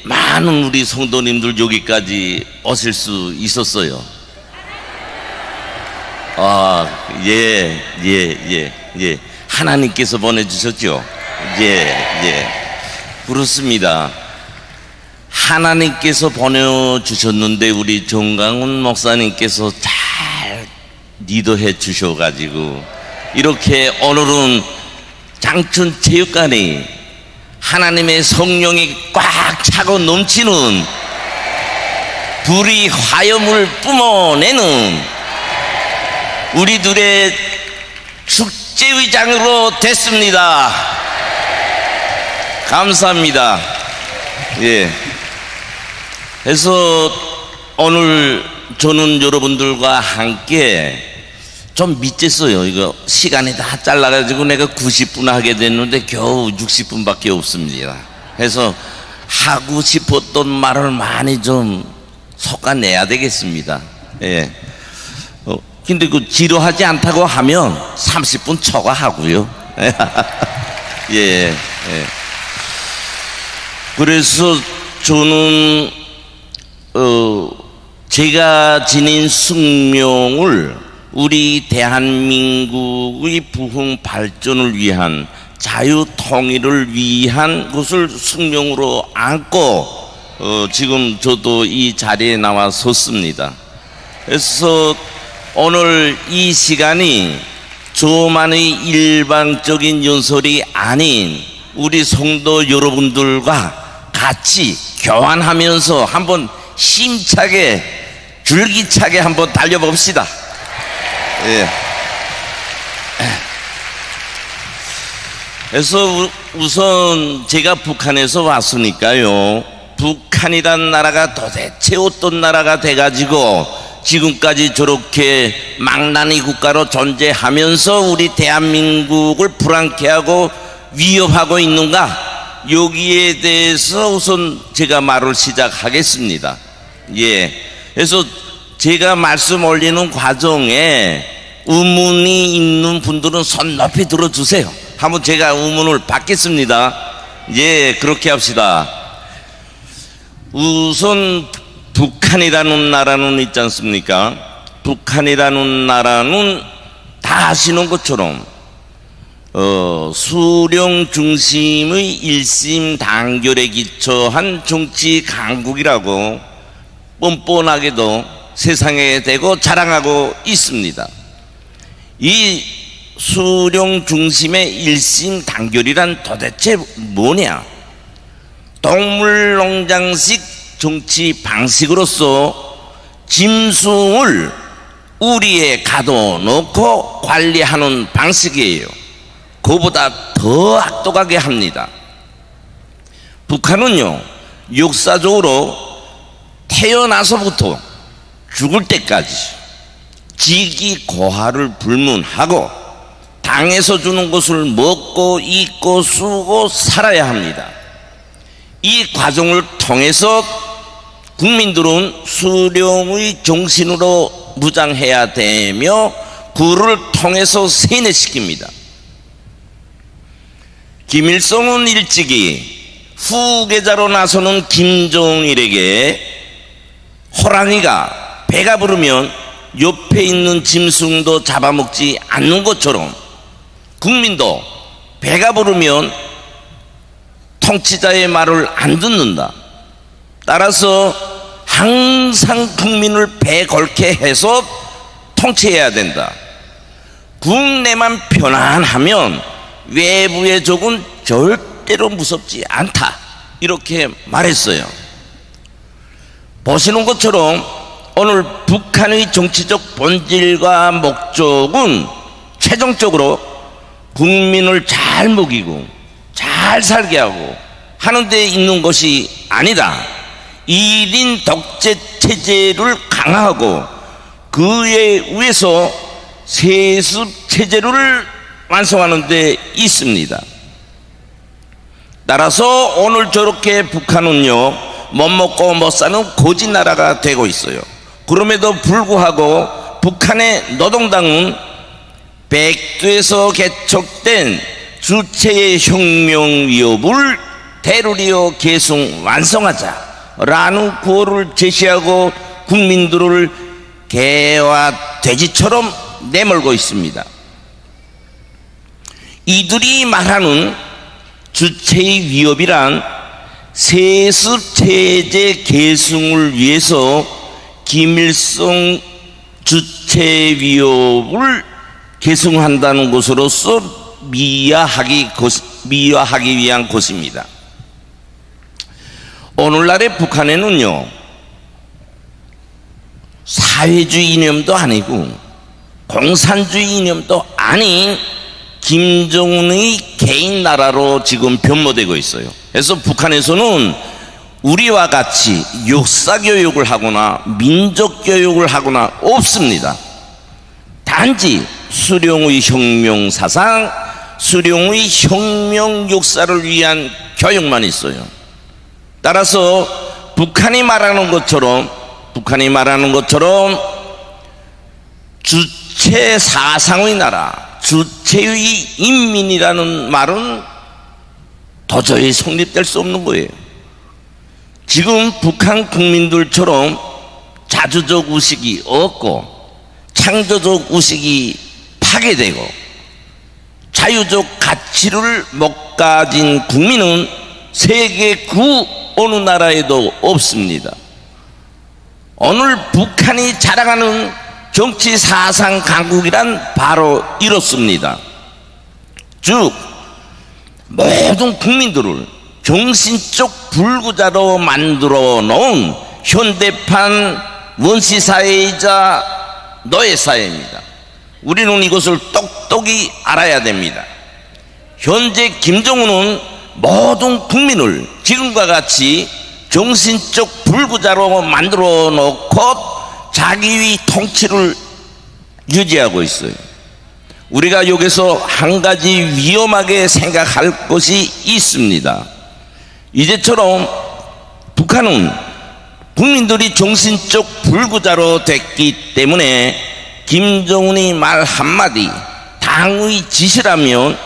많은 우리 성도님들 여기까지 오실 수 있었어요. 예. 하나님께서 보내주셨죠. 예. 그렇습니다. 하나님께서 보내주셨는데 우리 정강훈 목사님께서 잘 리더해 주셔가지고 이렇게 오늘은 장춘체육관이 하나님의 성령이 꽉 차고 넘치는 불이 화염을 뿜어내는 우리들의 축제의장으로 됐습니다. 감사합니다. 예. 그래서 오늘 저는 여러분들과 함께 좀 미쳤어요. 이거 시간이 다 잘라가지고 내가 90분 하게 됐는데 겨우 60분밖에 없습니다. 그래서 하고 싶었던 말을 많이 좀 솎아내야 되겠습니다. 예. 근데 그 지루하지 않다고 하면 30분 초과하고요. 예. 그래서 저는 제가 지닌 숙명을 우리 대한민국의 부흥 발전을 위한 자유 통일을 위한 것을 숙명으로 안고 지금 저도 이 자리에 나와 섰습니다. 그래서 오늘 이 시간이 저만의 일방적인 연설이 아닌 우리 성도 여러분들과 같이 교환하면서 한번 힘차게 줄기차게 한번 달려봅시다. 예. 그래서 우선 제가 북한에서 왔으니까요, 북한이란 나라가 도대체 어떤 나라가 돼가지고 지금까지 저렇게 망나니 국가로 존재하면서 우리 대한민국을 불안케 하고 위협하고 있는가, 여기에 대해서 우선 제가 말을 시작하겠습니다. 예. 그래서 제가 말씀 올리는 과정에 의문이 있는 분들은 손 높이 들어주세요. 한번 제가 의문을 받겠습니다. 예, 그렇게 합시다. 우선 북한이라는 나라는 있지 않습니까? 북한이라는 나라는 다 아시는 것처럼 수령 중심의 일심단결에 기초한 정치 강국이라고 뻔뻔하게도 세상에 대고 자랑하고 있습니다. 이 수령 중심의 일심단결이란 도대체 뭐냐? 동물농장식 정치 방식으로서 짐승을 우리에 가둬놓고 관리하는 방식이에요. 그보다 더 악독하게 합니다. 북한은요, 역사적으로 태어나서부터 죽을 때까지 직위고하를 불문하고 당에서 주는 것을 먹고 입고 쓰고 살아야 합니다. 이 과정을 통해서 국민들은 수령의 정신으로 무장해야 되며 그를 통해서 세뇌시킵니다. 김일성은 일찍이 후계자로 나서는 김정일에게 호랑이가 배가 부르면 옆에 있는 짐승도 잡아먹지 않는 것처럼 국민도 배가 부르면 통치자의 말을 안 듣는다. 따라서 항상 국민을 배 걸게 해서 통치해야 된다. 국내만 편안하면 외부의 적은 절대로 무섭지 않다. 이렇게 말했어요. 보시는 것처럼 오늘 북한의 정치적 본질과 목적은 최종적으로 국민을 잘 먹이고 잘 살게 하고 하는 데 있는 것이 아니다. 1인 독재 체제를 강화하고 그에 의해서 세습 체제를 완성하는 데 있습니다. 따라서 오늘 저렇게 북한은요, 못 먹고 못 사는 거지 나라가 되고 있어요. 그럼에도 불구하고 북한의 노동당은 백두에서 개척된 주체의 혁명 위협을 대를 계승 완성하자라는 구호를 제시하고 국민들을 개와 돼지처럼 내몰고 있습니다. 이들이 말하는 주체의 위협이란 세습체제 계승을 위해서 김일성 주체 위협을 계승한다는 것으로서 미화하기 위한 것입니다. 오늘날의 북한에는요, 사회주의 이념도 아니고 공산주의 이념도 아닌 김정은의 개인 나라로 지금 변모되고 있어요. 그래서 북한에서는 우리와 같이 역사교육을 하거나 민족교육을 하거나 없습니다. 단지 수령의 혁명사상, 수령의 혁명 역사를 위한 교육만 있어요. 따라서 북한이 말하는 것처럼 주체 사상의 나라, 주체의 인민이라는 말은 도저히 성립될 수 없는 거예요. 지금 북한 국민들처럼 자주적 의식이 없고 창조적 의식이 파괴되고 자유적 가치를 못 가진 국민은 세계 그 어느 나라에도 없습니다. 오늘 북한이 자랑하는 정치 사상 강국이란 바로 이렇습니다. 즉 모든 국민들을 정신적 불구자로 만들어 놓은 현대판 원시사회이자 노예사회입니다. 우리는 이것을 똑똑히 알아야 됩니다. 현재 김정은은 모든 국민을 지금과 같이 정신적 불구자로 만들어 놓고 자기의 통치를 유지하고 있어요. 우리가 여기서 한 가지 위험하게 생각할 것이 있습니다. 이제처럼 북한은 국민들이 정신적 불구자로 됐기 때문에 김정은이 말 한마디 당의 지시라면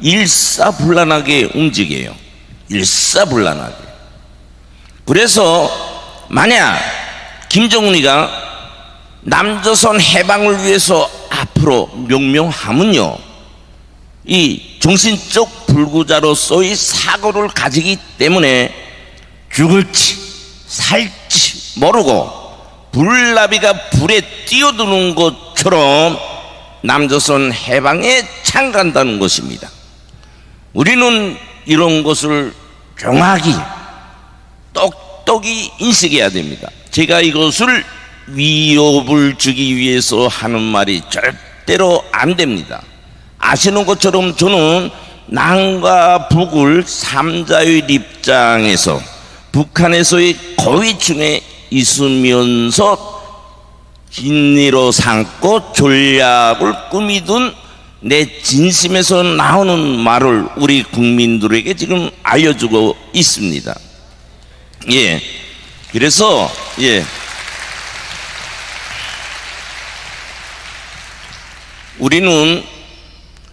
일사불란하게 움직여요. 일사불란하게. 그래서 만약 김정은이가 남조선 해방을 위해서 앞으로 명명하면요, 이 정신적 불구자로서의 사고를 가지기 때문에 죽을지 살지 모르고 불나비가 불에 뛰어드는 것처럼 남조선 해방에 참가한다는 것입니다. 우리는 이런 것을 정확히 똑똑히 인식해야 됩니다. 제가 이것을 위협을 주기 위해서 하는 말이 절대로 안 됩니다. 아시는 것처럼 저는 남과 북을 삼자의 입장에서 북한에서의 고위층에 있으면서 진리로 삼고 전략을 꾸미던 내 진심에서 나오는 말을 우리 국민들에게 지금 알려주고 있습니다. 예. 그래서, 예.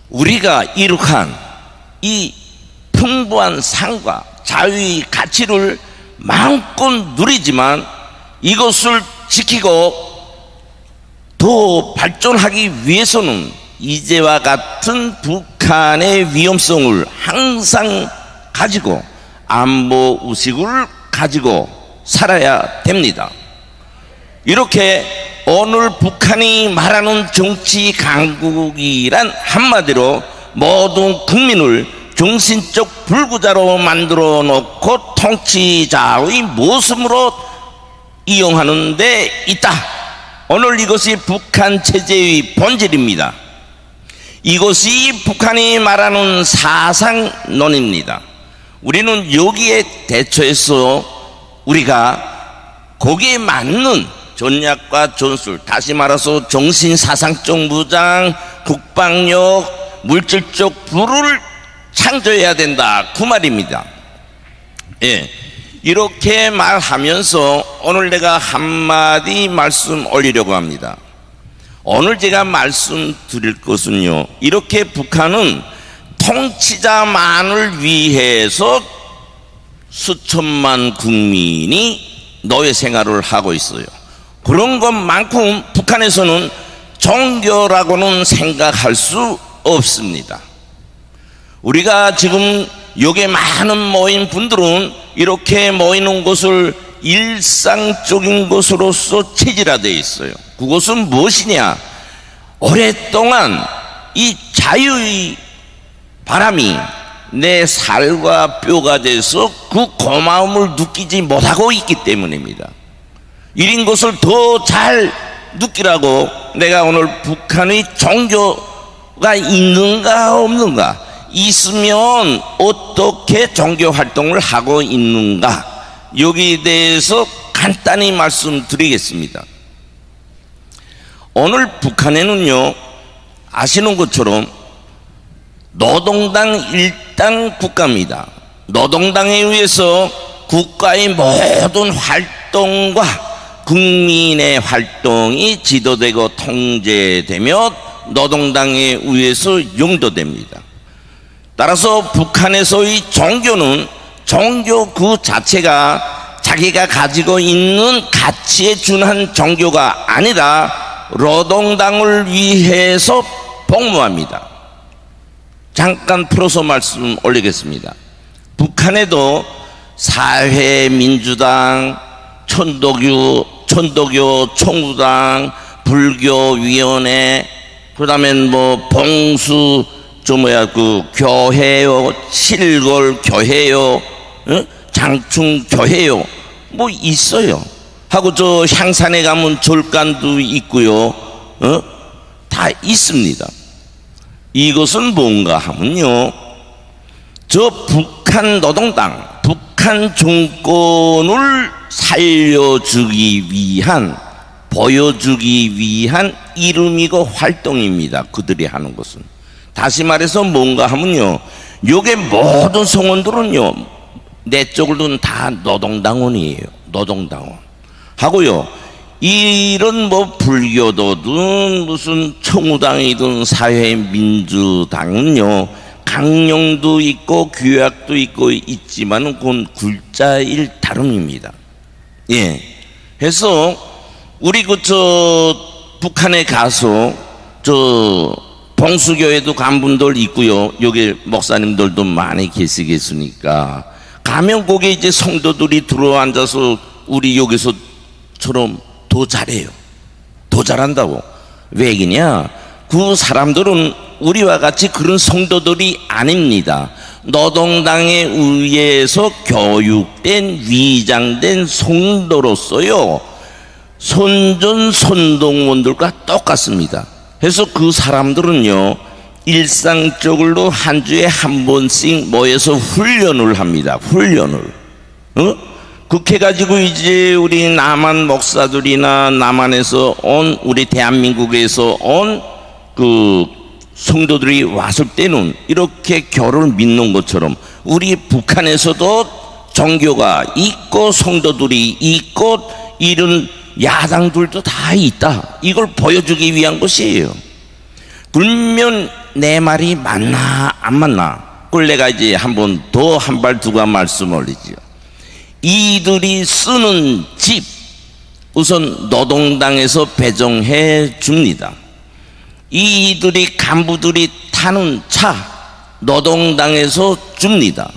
우리가 이룩한 이 풍부한 삶과 자유의 가치를 마음껏 누리지만 이것을 지키고 더 발전하기 위해서는 이제와 같은 북한의 위험성을 항상 가지고 안보 의식을 가지고 살아야 됩니다. 이렇게 오늘 북한이 말하는 정치 강국이란 한마디로 모든 국민을 정신적 불구자로 만들어 놓고 통치자의 모습으로 이용하는 데 있다. 오늘 이것이 북한 체제의 본질입니다. 이것이 북한이 말하는 사상론입니다. 우리는 여기에 대처해서 우리가 거기에 맞는 전략과 전술, 다시 말해서 정신사상적 무장, 국방력, 물질적 부를 창조해야 된다, 그 말입니다. 예, 이렇게 말하면서 오늘 내가 한마디 말씀 올리려고 합니다. 오늘 제가 말씀드릴 것은요, 이렇게 북한은 통치자만을 위해서 수천만 국민이 노예 생활을 하고 있어요. 그런 것만큼 북한에서는 종교라고는 생각할 수 없습니다. 우리가 지금 여기에 많은 모인 분들은 이렇게 모이는 것을 일상적인 것으로서 체질화되어 있어요. 그것은 무엇이냐? 오랫동안 이 자유의 바람이 내 살과 뼈가 돼서 그 고마움을 느끼지 못하고 있기 때문입니다. 이런 것을 더 잘 느끼라고 내가 오늘 북한의 종교가 있는가 없는가, 있으면 어떻게 종교 활동을 하고 있는가, 여기에 대해서 간단히 말씀드리겠습니다. 오늘 북한에는요, 아시는 것처럼 노동당 일당 국가입니다. 노동당에 의해서 국가의 모든 활동과 국민의 활동이 지도되고 통제되며 노동당에 의해서 용도됩니다. 따라서 북한에서의 종교는 종교 그 자체가 자기가 가지고 있는 가치에 준한 종교가 아니라 노동당을 위해서 복무합니다. 잠깐 풀어서 말씀 올리겠습니다. 북한에도 사회민주당, 천도교 총무당, 불교위원회, 그 다음엔 뭐 봉수, 교회요, 실골교회요, 장충교회요, 뭐 있어요. 하고 저 향산에 가면 절간도 있고요, 다 있습니다. 이것은 뭔가 하면요, 저 북한 노동당, 북한 정권을 살려주기 위한, 보여주기 위한 이름이고 활동입니다. 그들이 하는 것은. 다시 말해서 뭔가 하면요, 요게 모든 성원들은요, 내 쪽으로는 다 노동당원이에요. 노동당원 하고요, 이런 뭐 불교도든 무슨 청우당이든 사회민주당은요, 강령도 있고 규약도 있고 있지만 그건 글자일 다름입니다. 예. 그래서 우리 북한에 가서 봉수교회도 간 분들 있고요, 여기 목사님들도 많이 계시겠으니까 가면 거기에 이제 성도들이 들어앉아서 우리 여기서처럼 더 잘해요. 더 잘한다고. 왜냐? 그 사람들은 우리와 같이 그런 성도들이 아닙니다. 노동당에 의해서 교육된, 위장된 성도로서요, 선동원들과 똑같습니다. 그래서 그 사람들은요, 일상적으로 한 주에 한 번씩 모여서 훈련을 합니다. 훈련을. 그렇게 가지고 이제 우리 남한 목사들이나 남한에서 온, 우리 대한민국에서 온 그 성도들이 왔을 때는 이렇게 교를 믿는 것처럼 우리 북한에서도 종교가 있고 성도들이 있고 이런 야당들도 다 있다, 이걸 보여주기 위한 것이에요. 그러면 내 말이 맞나 안 맞나, 그걸 내가 이제 한 번 더 한 발 두고 말씀 올리죠. 이들이 쓰는 집 우선 노동당에서 배정해 줍니다. 이들이 간부들이 타는 차 노동당에서 줍니다.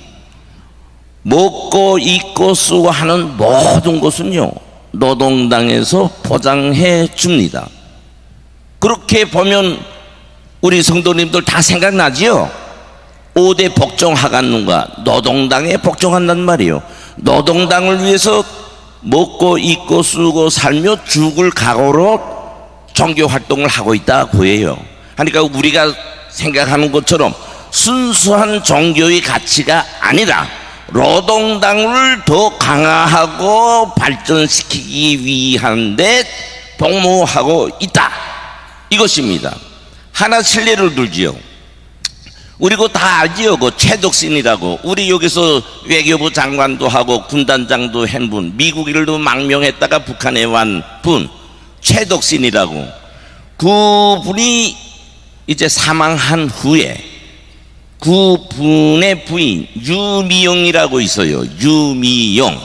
먹고 입고 쓰고 하는 모든 것은요, 노동당에서 보장해 줍니다. 그렇게 보면 우리 성도님들 다 생각나지요? 5대 복종하겠는가? 노동당에 복종한단 말이에요. 노동당을 위해서 먹고 입고 쓰고 살며 죽을 각오로 종교 활동을 하고 있다고 해요. 그러니까 우리가 생각하는 것처럼 순수한 종교의 가치가 아니라 노동당을 더 강화하고 발전시키기 위한 데 복무하고 있다, 이것입니다. 하나 실례를 들지요. 우리 그거 다 알지요? 그 최덕신이라고, 우리 여기서 외교부 장관도 하고 군단장도 한 분, 미국 일도 망명했다가 북한에 완 분, 최덕신이라고. 그분이 이제 사망한 후에 그분의 부인 유미영이라고 있어요. 유미영.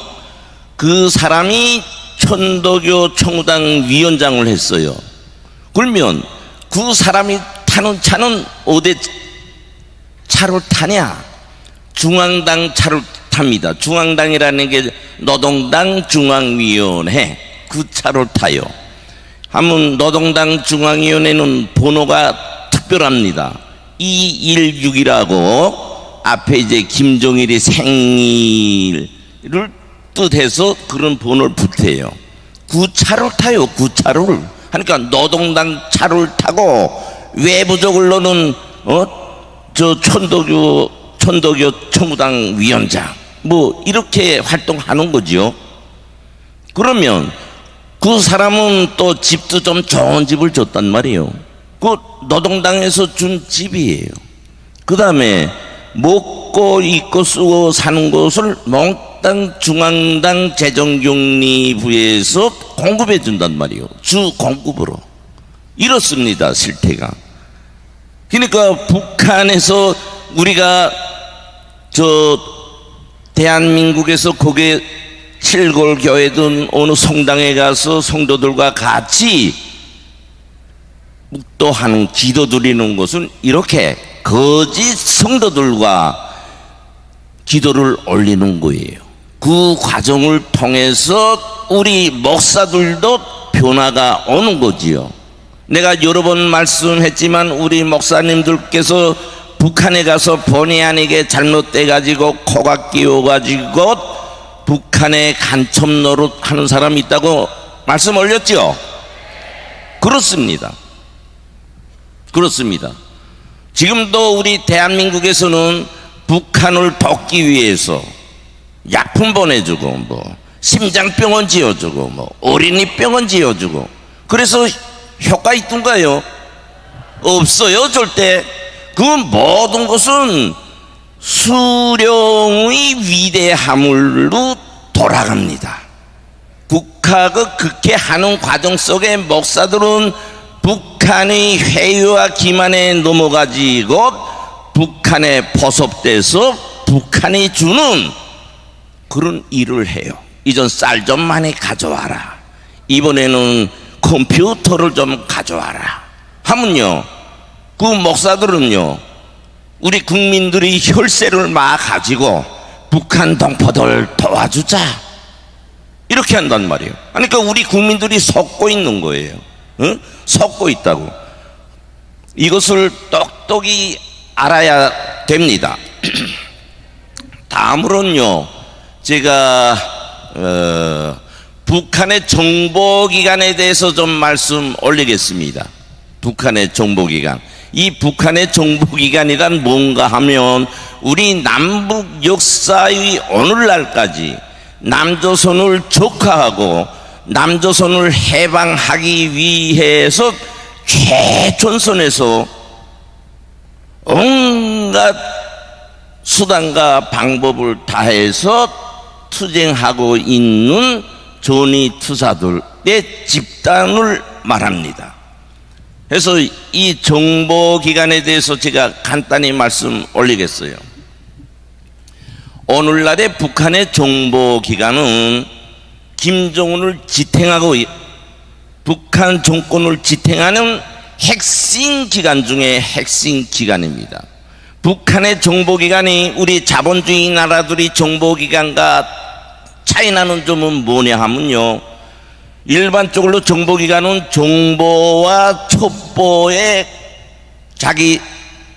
그 사람이 천도교 청우당 위원장을 했어요. 그러면 그 사람이 타는 차는 어디 차를 타냐? 중앙당 차를 탑니다. 중앙당이라는 게 노동당 중앙위원회, 그 차를 타요. 하면 노동당 중앙위원회는 번호가 특별합니다. 216이라고 앞에 이제 김종일의 생일을 뜻해서 그런 번호를 붙여요. 그 차를 타요. 그 차를. 그러니까 노동당 차를 타고 외부적으로는 저 천도교 청우당 위원장 뭐 이렇게 활동하는 거죠. 그러면 그 사람은 또 집도 좀 좋은 집을 줬단 말이에요. 그 노동당에서 준 집이에요. 그 다음에 먹고 입고 쓰고 사는 것을 몽땅 중앙당 재정격리부에서 공급해 준단 말이에요. 주 공급으로. 이렇습니다, 실태가. 그러니까 북한에서 우리가 대한민국에서 거기에 칠골교회든 어느 성당에 가서 성도들과 같이 묵도하는 기도 드리는 것은 이렇게 거짓 성도들과 기도를 올리는 거예요. 그 과정을 통해서 우리 목사들도 변화가 오는 거지요. 내가 여러 번 말씀했지만 우리 목사님들께서 북한에 가서 본의 아니게 잘못돼 가지고 코가 끼어 가지고 북한에 간첩 노릇 하는 사람이 있다고 말씀 올렸죠. 그렇습니다. 그렇습니다. 지금도 우리 대한민국에서는 북한을 돕기 위해서 약품 보내주고 뭐 심장병원 지어주고 뭐 어린이병원 지어주고 그래서 효과 있던가요? 없어요. 절대. 그 모든 것은 수령의 위대함으로 돌아갑니다. 국가가 그렇게 하는 과정 속에 목사들은 북한의 회유와 기만에 넘어가지고 북한에 포섭돼서 북한이 주는 그런 일을 해요. 이전 쌀 좀 많이 가져와라. 이번에는 컴퓨터를 좀 가져와라. 하면요, 그 목사들은요, 우리 국민들이 혈세를 막 가지고 북한 동포들 도와주자. 이렇게 한단 말이에요. 그러니까 우리 국민들이 속고 있는 거예요. 응? 속고 있다고. 이것을 똑똑히 알아야 됩니다. 다음으로는요, 제가 북한의 정보기관에 대해서 좀 말씀 올리겠습니다. 북한의 정보기관. 이 북한의 정보기관이란 뭔가 하면 우리 남북 역사의 오늘날까지 남조선을 적화하고 남조선을 해방하기 위해서 최전선에서 온갖 수단과 방법을 다해서 투쟁하고 있는 전위투사들의 집단을 말합니다. 그래서 이 정보기관에 대해서 제가 간단히 말씀 올리겠어요. 오늘날의 북한의 정보기관은 김정은을 지탱하고 북한 정권을 지탱하는 핵심 기관 중에 핵심 기관입니다. 북한의 정보기관이 우리 자본주의 나라들이 정보기관과 차이나는 점은 뭐냐 하면요, 일반적으로 정보기관은 정보와 첩보에 자기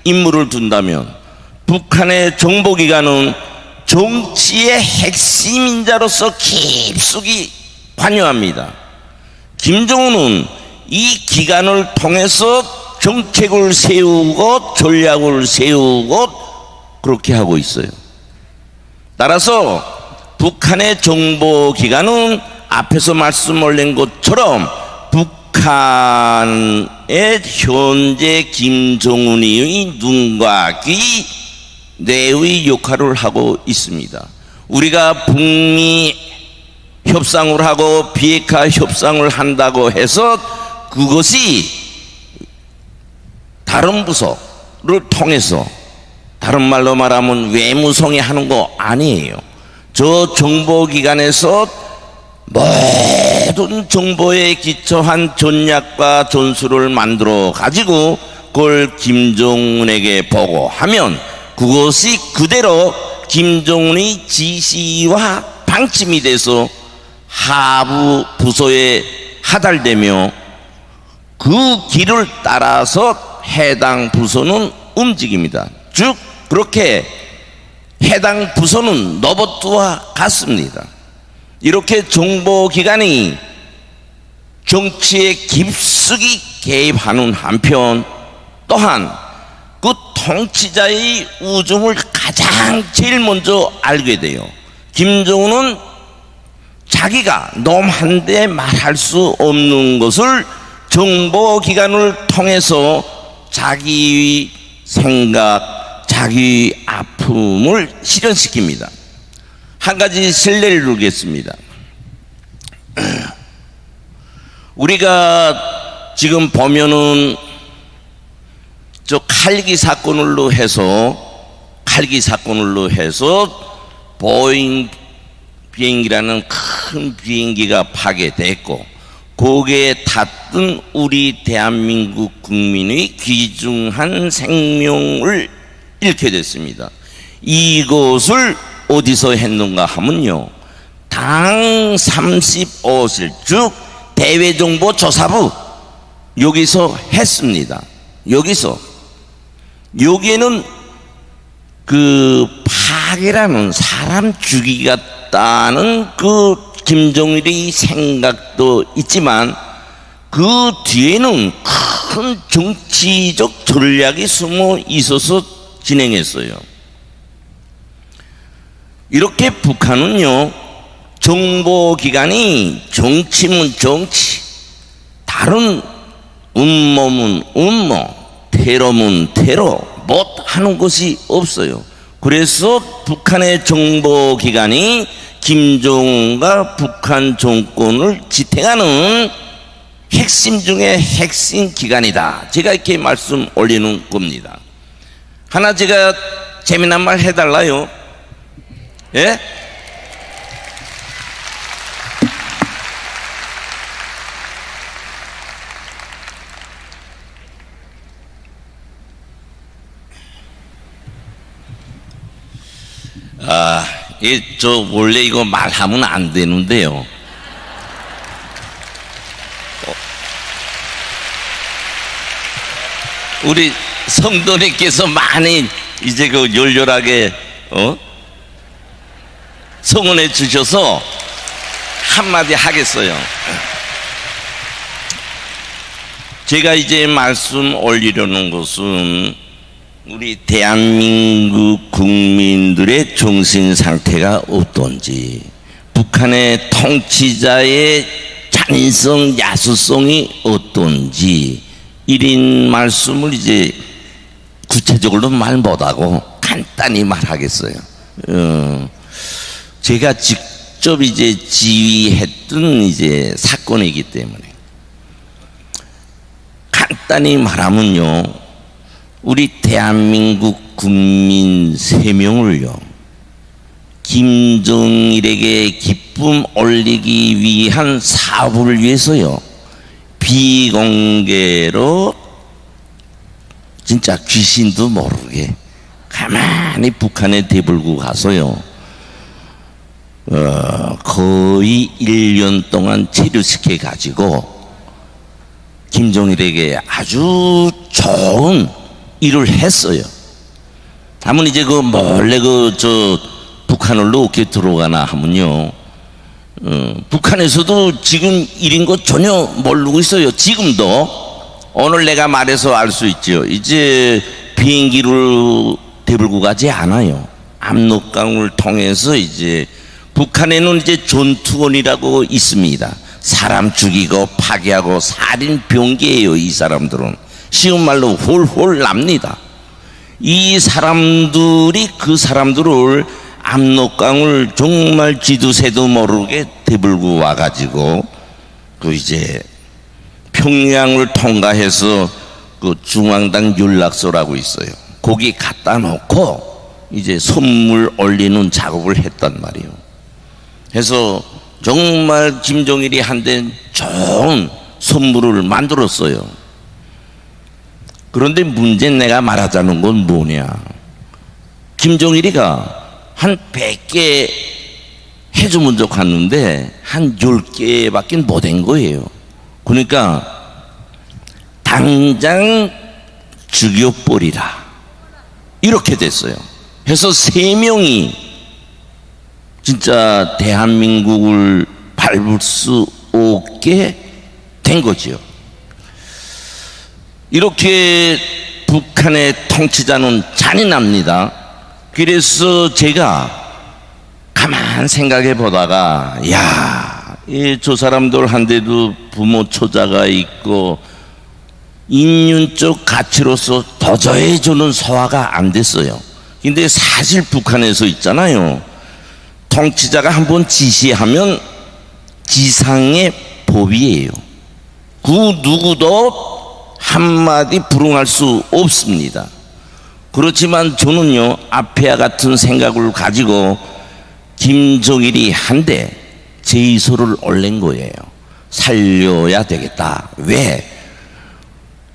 임무를 둔다면 북한의 정보기관은 정치의 핵심 인자로서 깊숙이 관여합니다. 김정은은 이 기관을 통해서 정책을 세우고 전략을 세우고 그렇게 하고 있어요. 따라서 북한의 정보기관은 앞에서 말씀 올린 것처럼 북한의 현재 김정은의 눈과 귀, 뇌의 역할을 하고 있습니다. 우리가 북미 협상을 하고 비핵화 협상을 한다고 해서 그것이 다른 부서를 통해서 다른 말로 말하면 외무성이 하는 거 아니에요. 저 정보기관에서 모든 정보에 기초한 전략과 전술을 만들어 가지고 그걸 김정은에게 보고하면 그것이 그대로 김정은의 지시와 방침이 돼서 하부 부서에 하달되며 그 길을 따라서 해당 부서는 움직입니다. 즉 그렇게 해당 부서는 로봇과 같습니다. 이렇게 정보기관이 정치에 깊숙이 개입하는 한편 또한 그 통치자의 우정을 가장 제일 먼저 알게 돼요. 김정은은 자기가 놈 한 대 말할 수 없는 것을 정보기관을 통해서 자기 생각, 자기 아픔을 실현시킵니다. 한 가지 실례를 두겠습니다. 우리가 지금 보면은 저 칼기 사건으로 해서 보잉 비행기라는 큰 비행기가 파괴됐고 거기에 탔던 우리 대한민국 국민의 귀중한 생명을 잃게 됐습니다. 이것을 어디서 했는가 하면요, 당 35실 즉 대외정보조사부 여기서 했습니다. 여기에는 그 파괴라는 사람 죽이겠다는 그 김정일의 생각도 있지만 그 뒤에는 큰 정치적 전략이 숨어 있어서 진행했어요. 이렇게 북한은요, 정보기관이 정치면 정치, 다른 음모면 음모, 테러면 테러 못하는 것이 없어요. 그래서 북한의 정보기관이 김정은과 북한 정권을 지탱하는 핵심 중에 핵심 기관이다. 제가 이렇게 말씀 올리는 겁니다. 하나 제가 재미난 말 해달라요. 예? 저 원래 이거 말하면 안 되는데요. 우리 성도님께서 많이 이제 그 열렬하게 성원해 주셔서 한마디 하겠어요. 제가 이제 말씀 올리려는 것은 우리 대한민국 국민들의 정신 상태가 어떤지, 북한의 통치자의 잔인성, 야수성이 어떤지 이런 말씀을 이제 구체적으로 말 못하고 간단히 말하겠어요. 제가 직접 이제 지휘했던 이제 사건이기 때문에 간단히 말하면요, 우리 대한민국 국민 3명을요 김정일에게 기쁨 올리기 위한 사업을 위해서요 비공개로 진짜 귀신도 모르게 가만히 북한에 대불고 가서요 거의 1년 동안 체류시켜 가지고 김정일에게 아주 좋은 일을 했어요. 하면 이제 그 몰래 북한으로 어떻게 들어가나 하면요, 북한에서도 지금 일인 거 전혀 모르고 있어요. 지금도 오늘 내가 말해서 알 수 있죠. 이제 비행기를 대불고 가지 않아요. 압록강을 통해서 이제 북한에는 이제 전투원이라고 있습니다. 사람 죽이고 파괴하고 살인 병기예요. 이 사람들은 쉬운 말로 홀홀 납니다. 이 사람들이 그 사람들을 압록강을 정말 쥐두새도 모르게 대불고 와가지고 그 이제 평양을 통과해서 그 중앙당 윤락소라고 있어요. 거기 갖다 놓고 이제 선물 올리는 작업을 했단 말이에요. 그래서 정말 김종일이 한데 좋은 선물을 만들었어요. 그런데 문제는 내가 말하자는 건 뭐냐, 김종일이가 한 100개 해주면 좋겠는데 한 10개밖에 못한 거예요. 그러니까 당장 죽여버리라 이렇게 됐어요. 그래서 3명이 진짜 대한민국을 밟을 수 없게 된 거지요. 이렇게 북한의 통치자는 잔인합니다. 그래서 제가 가만 생각해 보다가, 야, 저 사람들 한데도 부모 초자가 있고 인륜적 가치로서 도저히 저는 소화가 안 됐어요. 근데 사실 북한에서 있잖아요, 통치자가 한번 지시하면 지상의 법이에요. 그 누구도 한마디 불응할 수 없습니다. 그렇지만 저는요, 앞에와 같은 생각을 가지고 김종일이 한데 제의서를 올린 거예요. 살려야 되겠다. 왜?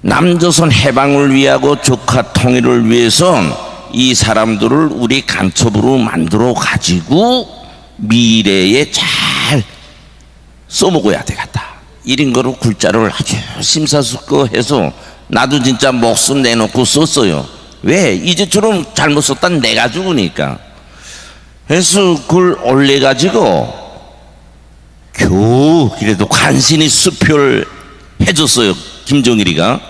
남조선 해방을 위하고 조카 통일을 위해서 이 사람들을 우리 간첩으로 만들어 가지고 미래에 잘 써먹어야 되겠다. 이런 거로 글자를 아주 심사숙고해서 나도 진짜 목숨 내놓고 썼어요. 왜? 이제처럼 잘못 썼단 내가 죽으니까. 그래서 그걸 올려가지고 겨우 그래도 간신히 수표를 해줬어요, 김종일이가.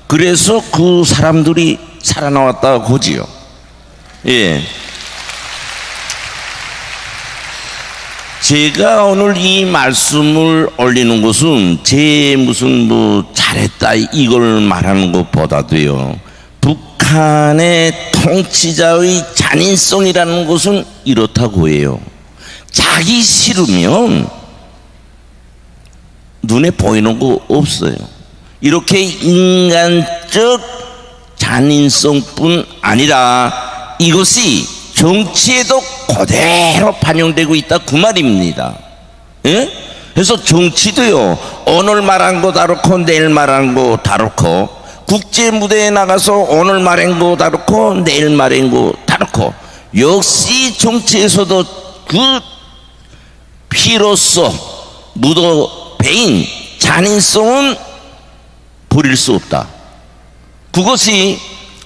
그래서 그 사람들이 살아나왔다고 보지요. 예. 제가 오늘 이 말씀을 올리는 것은 제 무슨 뭐 잘했다 이걸 말하는 것보다도요, 북한의 통치자의 잔인성이라는 것은 이렇다고 해요. 자기 싫으면 눈에 보이는 거 없어요. 이렇게 인간적 잔인성뿐 아니라 이것이 정치에도 그대로 반영되고 있다, 그 말입니다. 예? 그래서 정치도요, 오늘 말한 거 다르고 내일 말한 거 다르고, 국제 무대에 나가서 오늘 말한 거 다르고 내일 말한 거 다르고, 역시 정치에서도 그 피로써 묻어 배인 잔인성은 버릴 수 없다. 그것이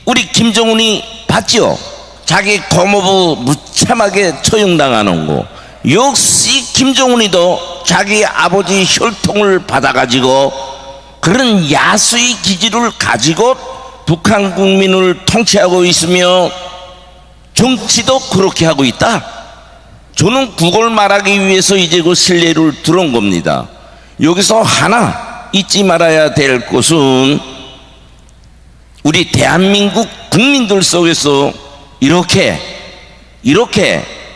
우리 김정은이 봤죠. 자기 고모부 무참하게 처형당하는 거, 역시 김정은이도 자기 아버지 혈통을 받아가지고 그런 야수의 기질을 가지고 북한 국민을 통치하고 있으며 정치도 그렇게 하고 있다. 저는 그걸 말하기 위해서 이제 그 실례를 들은 겁니다. 여기서 하나 잊지 말아야 될 것은 우리 대한민국 국민들 속에서 이렇게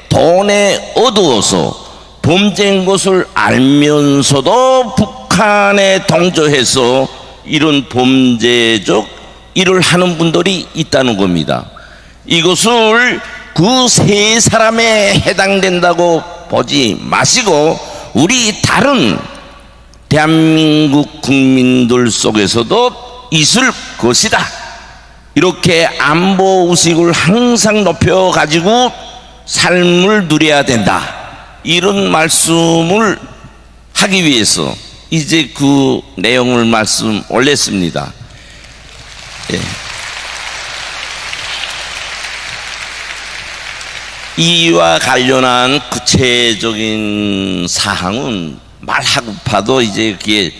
돈에 어두워서 범죄인 것을 알면서도 북한에 동조해서 이런 범죄적 일을 하는 분들이 있다는 겁니다. 이것을 그 세 사람에 해당된다고 보지 마시고 우리 다른 대한민국 국민들 속에서도 있을 것이다. 이렇게 안보 의식을 항상 높여가지고 삶을 누려야 된다. 이런 말씀을 하기 위해서 이제 그 내용을 말씀 올렸습니다. 예. 이와 관련한 구체적인 사항은 말하고파도 이제 그게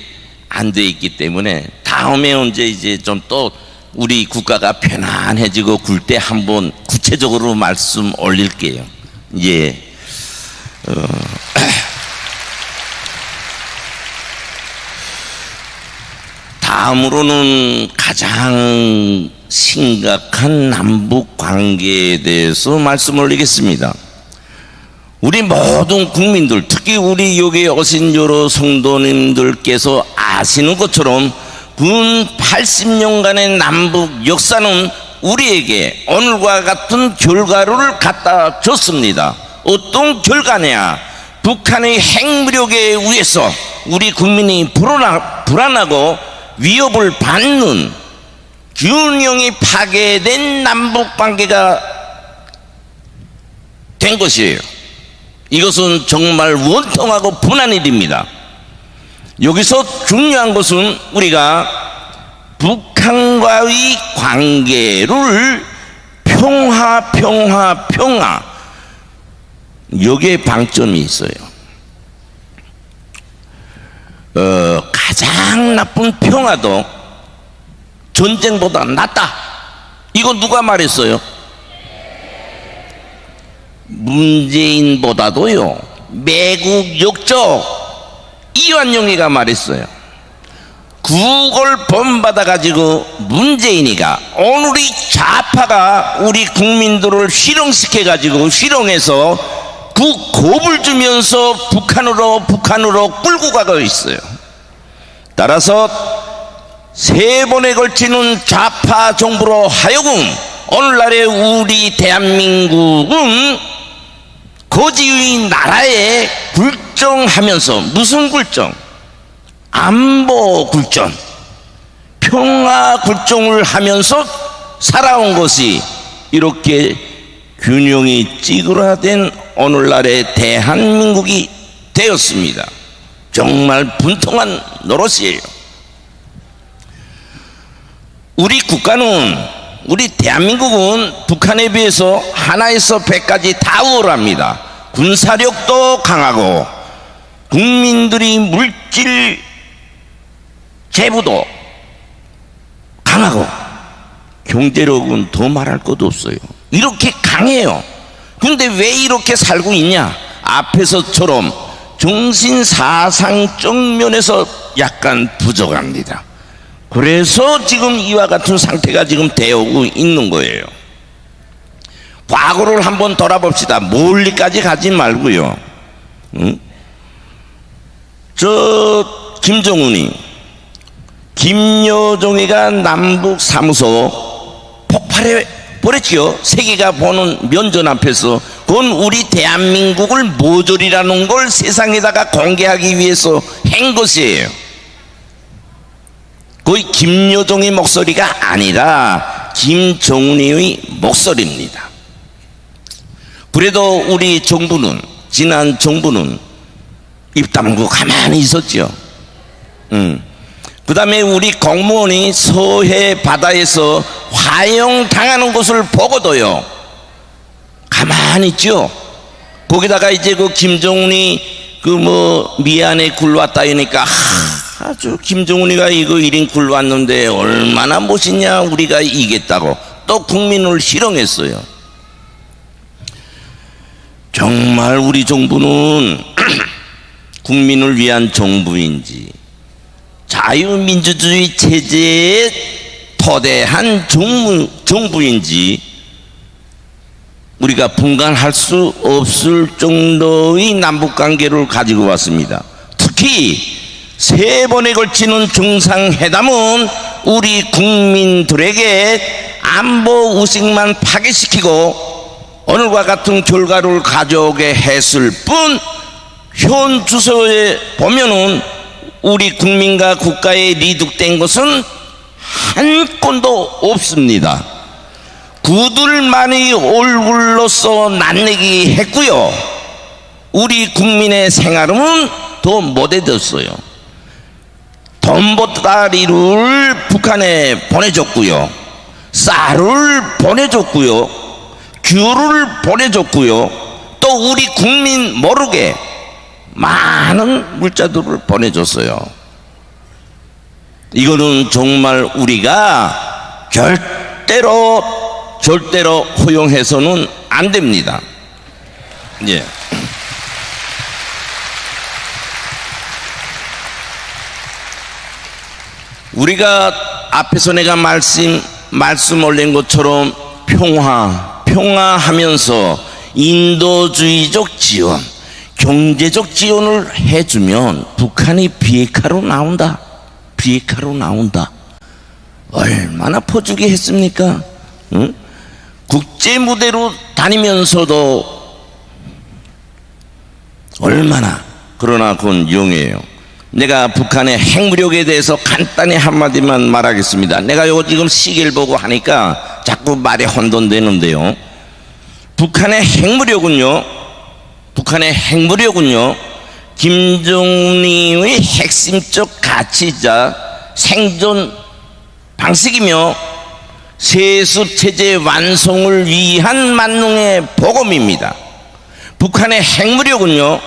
안 돼 있기 때문에 다음에 언제 이제 좀 또 우리 국가가 편안해지고 굴 때 한번 구체적으로 말씀 올릴게요. 예. 다음으로는 가장 심각한 남북 관계에 대해서 말씀을 올리겠습니다. 우리 모든 국민들, 특히 우리 여기 오신 여러 성도님들께서 아시는 것처럼 근 80년간의 남북 역사는 우리에게 오늘과 같은 결과를 갖다 줬습니다. 어떤 결과냐? 북한의 핵무력에 의해서 우리 국민이 불안하고 위협을 받는 균형이 파괴된 남북관계가 된 것이에요. 이것은 정말 원통하고 분한 일입니다. 여기서 중요한 것은 우리가 북한과의 관계를 평화 여기에 방점이 있어요. 가장 나쁜 평화도 전쟁보다 낫다. 이거 누가 말했어요? 문재인보다도요 매국 역적 이완용이가 말했어요. 그걸 본받아가지고 문재인이가 오늘의 좌파가 우리 국민들을 실용해서 그 겁을 주면서 북한으로 끌고 가고 있어요. 따라서 3번에 걸치는 좌파 정부로 하여금 오늘날의 우리 대한민국은 거지의 나라에 굴정하면서, 무슨 굴정? 안보 굴정, 평화 굴정을 하면서 살아온 것이 이렇게 균형이 찌그러진 오늘날의 대한민국이 되었습니다. 정말 분통한 노릇이에요. 우리 국가는, 우리 대한민국은 북한에 비해서 하나에서 100까지 다 우월합니다. 군사력도 강하고 국민들이 물질 재부도 강하고 경제력은 더 말할 것도 없어요. 이렇게 강해요. 근데 왜 이렇게 살고 있냐? 앞에서처럼 정신사상적 면에서 약간 부족합니다. 그래서 지금 이와 같은 상태가 지금 되어오고 있는 거예요. 과거를 한번 돌아봅시다. 멀리까지 가지 말고요. 저 김정은이, 김여정이가 남북 사무소 폭발해 버렸지요. 세계가 보는 면전 앞에서. 그건 우리 대한민국을 모조리라는 걸 세상에다가 공개하기 위해서 한 것이에요. 거의 김여정의 목소리가 아니라 김정은의 목소리입니다. 그래도 우리 정부는, 지난 정부는 입 다물고 가만히 있었죠. 그 다음에 우리 공무원이 서해 바다에서 화형당하는 것을 보고도요 가만히 있죠. 거기다가 이제 그 김정은이 미안해 굴러왔다 이러니까 아주 김정은이가 이거 1인 굴러왔는데 얼마나 멋있냐, 우리가 이겼다고 또 국민을 실용했어요. 정말 우리 정부는 국민을 위한 정부인지 자유민주주의 체제에 토대한 정부인지 우리가 분간할 수 없을 정도의 남북관계를 가지고 왔습니다. 특히 3번에 걸치는 정상회담은 우리 국민들에게 안보 의식만 파괴시키고 오늘과 같은 결과를 가져오게 했을 뿐, 현 주소에 보면은 우리 국민과 국가에 리득된 것은 한 건도 없습니다. 그들만의 얼굴로서 낯내기 했고요. 우리 국민의 생활은 더 못해졌어요. 돈보따리를 북한에 보내줬고요. 쌀을 보내줬고요. 귤을 보내줬고요. 또 우리 국민 모르게 많은 물자들을 보내줬어요. 이거는 정말 우리가 절대로 허용해서는 안 됩니다. 예. 우리가 앞에서 내가 말씀 올린 것처럼 평화하면서 인도주의적 지원, 경제적 지원을 해주면 북한이 비핵화로 나온다. 얼마나 퍼주기 했습니까? 응? 국제 무대로 다니면서도 얼마나, 그러나 그건 용이에요. 내가 북한의 핵무력에 대해서 간단히 한마디만 말하겠습니다. 내가 요거 지금 시계를 보고 하니까 자꾸 말이 혼돈되는데요. 북한의 핵무력은요, 김정은의 핵심적 가치이자 생존 방식이며 세습체제 완성을 위한 만능의 복음입니다. 북한의 핵무력은요,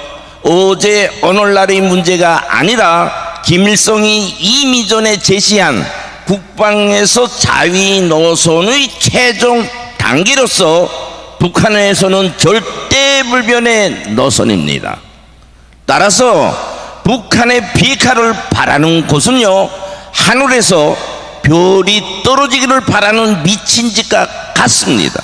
어제 오늘날의 문제가 아니라 김일성이 이미 전에 제시한 국방에서 자위 노선의 최종 단계로서 북한에서는 절대불변의 노선입니다. 따라서 북한의 비핵화를 바라는 곳은요, 하늘에서 별이 떨어지기를 바라는 미친 짓과 같습니다.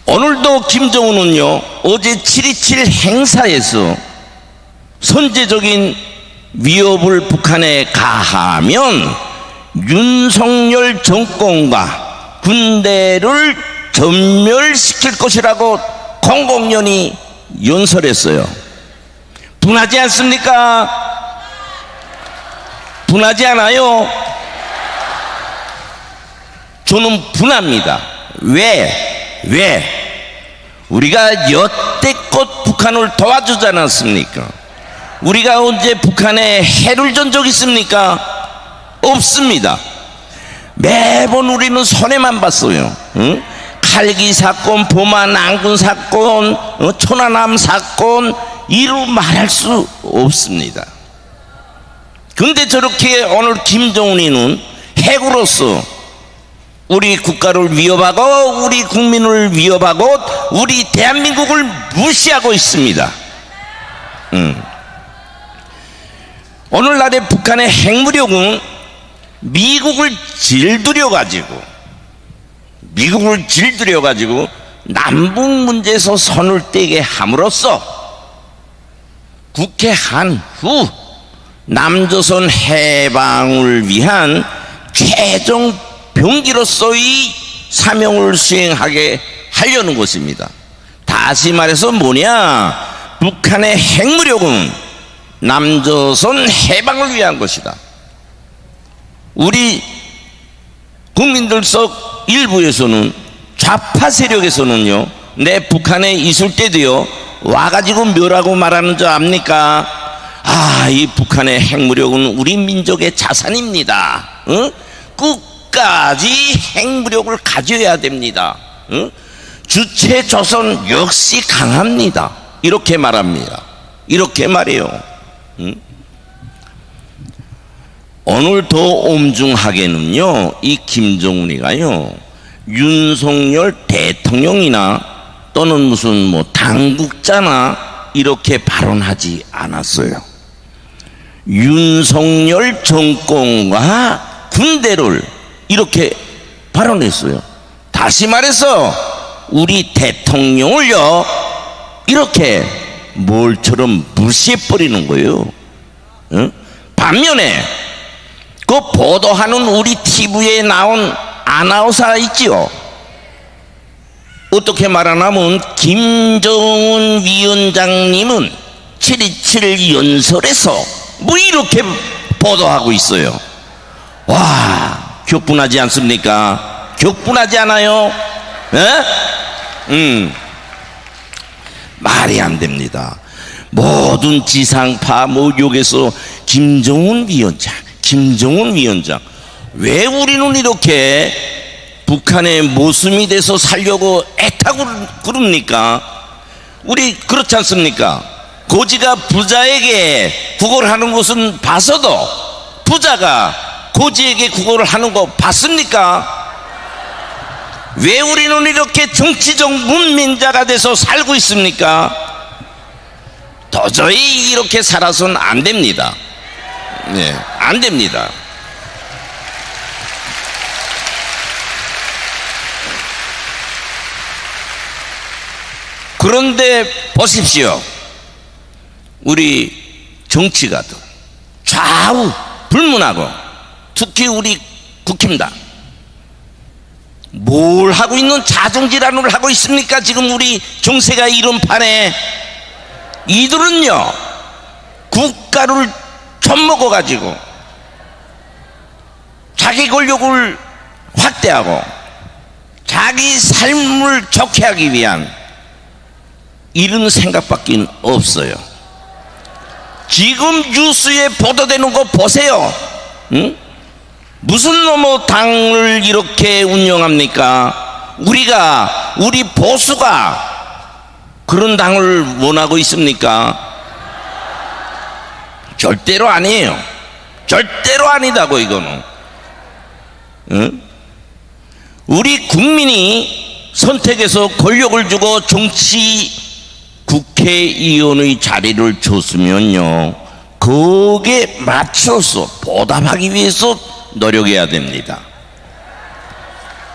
오늘도 김정은은요, 어제 7.27 행사에서 선제적인 위협을 북한에 가하면 윤석열 정권과 군대를 전멸시킬 것이라고 공공연히 연설했어요. 분하지 않습니까? 분하지 않아요? 저는 분합니다. 왜? 우리가 여태껏 북한을 도와주지 않았습니까? 우리가 언제 북한에 해를 준 적 있습니까? 없습니다. 매번 우리는 손해만 봤어요. 응? 칼기 사건, 보마 난군 사건, 천안함 사건, 이루 말할 수 없습니다. 근데 저렇게 오늘 김정은이는 핵으로서 우리 국가를 위협하고 우리 국민을 위협하고 우리 대한민국을 무시하고 있습니다. 오늘날의 북한의 핵무력은 미국을 질들여 가지고 남북 문제에서 손을 떼게 함으로써 국회한 후 남조선 해방을 위한 최종 병기로서의 사명을 수행하게 하려는 것입니다. 다시 말해서 뭐냐? 북한의 핵무력은 남조선 해방을 위한 것이다. 우리 국민들 속 일부에서는, 좌파 세력에서는요, 내 북한에 있을 때도요, 와가지고 뭐라고 말하는 줄 압니까? 이 북한의 핵무력은 우리 민족의 자산입니다. 끝까지 핵무력을 가져야 됩니다. 주체 조선 역시 강합니다. 이렇게 말합니다. 이렇게 말해요. 오늘 더 엄중하게는요, 이 김정은이가요, 윤석열 대통령이나 또는 무슨 뭐 당국자나 이렇게 발언하지 않았어요. 윤석열 정권과 군대를 이렇게 발언했어요. 다시 말해서 우리 대통령을요, 이렇게 뭘처럼 무시해버리는 거예요. 반면에 그 보도하는 우리 TV에 나온 아나운서 있지요. 어떻게 말하냐면 김정은 위원장님은 7.27 연설에서 뭐 이렇게 보도하고 있어요. 와, 격분하지 않습니까? 격분하지 않아요? 말이 안 됩니다. 모든 지상파 목욕에서 김정은 위원장, 왜 우리는 이렇게 북한의 모순이 돼서 살려고 애타고 그럽니까? 우리 그렇지 않습니까? 고지가 부자에게 구걸을 하는 것은 봐서도 부자가 고지에게 구걸을 하는 거 봤습니까? 왜 우리는 이렇게 정치적 문민자가 돼서 살고 있습니까? 도저히 이렇게 살아서는 안 됩니다. 네, 안 됩니다. 그런데 보십시오. 우리 정치가들 좌우 불문하고 특히 우리 국힘당 뭘 하고 있는 자중질환을 하고 있습니까? 지금 우리 정세가 이런 판에 이들은요 국가를 젖먹어 가지고 자기 권력을 확대하고 자기 삶을 좋게 하기 위한 이런 생각밖에 없어요. 지금 뉴스에 보도되는 거 보세요. 응? 무슨 놈의 당을 이렇게 운영합니까? 우리 보수가 그런 당을 원하고 있습니까? 절대로 아니에요. 절대로 아니다고 이거는. 응? 우리 국민이 선택해서 권력을 주고 정치 국회의원의 자리를 줬으면요 거기에 맞춰서 보답하기 위해서 노력해야 됩니다.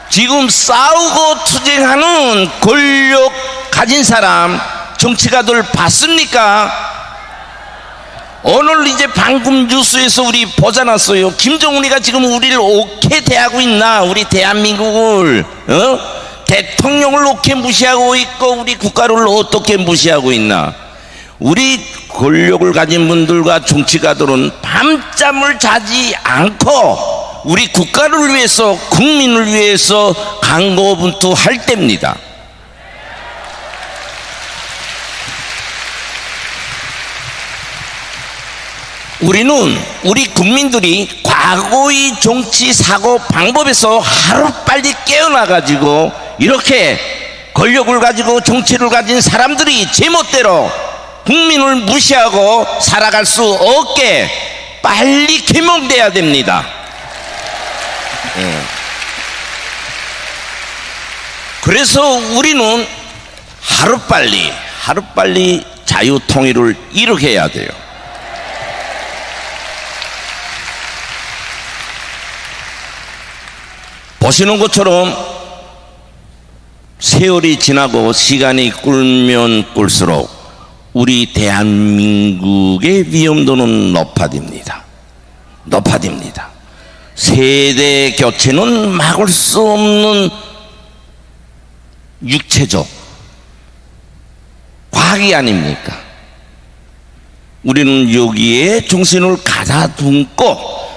지금 싸우고 투쟁하는 권력 가진 사람 정치가들 봤습니까? 오늘 이제 방금 뉴스에서 우리 보잖았어요. 김정은이가 지금 우리를 어떻게 대하고 있나? 우리 대한민국을 대통령을 어떻게 무시하고 있고 우리 국가를 어떻게 무시하고 있나? 우리 권력을 가진 분들과 정치가들은 밤잠을 자지 않고 우리 국가를 위해서 국민을 위해서 강고분투할 때입니다. 우리 국민들이 과거의 정치 사고 방법에서 하루빨리 깨어나가지고 이렇게 권력을 가지고 정치를 가진 사람들이 제멋대로 국민을 무시하고 살아갈 수 없게 빨리 개몽돼야 됩니다. 그래서 우리는 하루빨리 자유통일을 이룩해야 돼요. 보시는 것처럼 세월이 지나고 시간이 꿀면 꿀수록 우리 대한민국의 위험도는 높아집니다. 세대 교체는 막을 수 없는 육체적 과학이 아닙니까? 우리는 여기에 정신을 가다듬고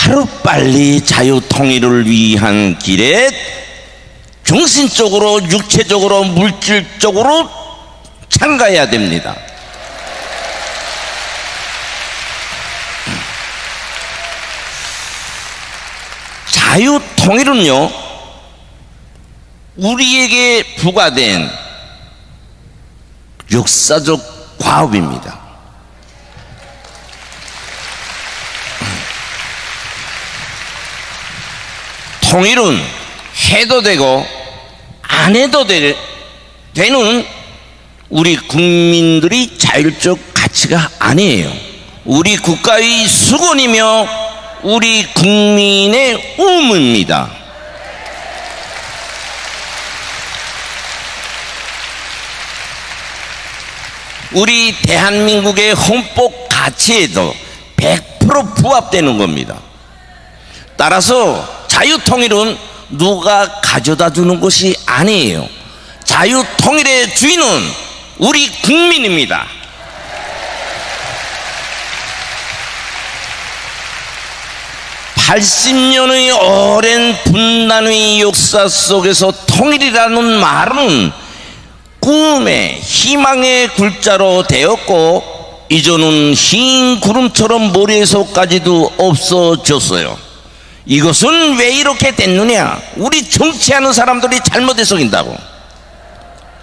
하루빨리 자유통일을 위한 길에 정신적으로 육체적으로 물질적으로 참가해야 됩니다. 자유통일은요 우리에게 부과된 역사적 과업입니다. 통일은 해도 되고 안 해도 되는 우리 국민들이 자율적 가치가 아니에요. 우리 국가의 수건이며 우리 국민의 의무입니다. 우리 대한민국의 헌법 가치에도 100% 부합되는 겁니다. 따라서 자유통일은 누가 가져다 주는 것이 아니에요. 자유통일의 주인은 우리 국민입니다. (80년의) 오랜 분단의 역사 속에서 통일이라는 말은 꿈의 희망의 글자로 되었고 이제는 흰 구름처럼 머리에서까지도 없어졌어요. 이것은 왜 이렇게 됐느냐? 우리 정치하는 사람들이 잘못해서 인다고.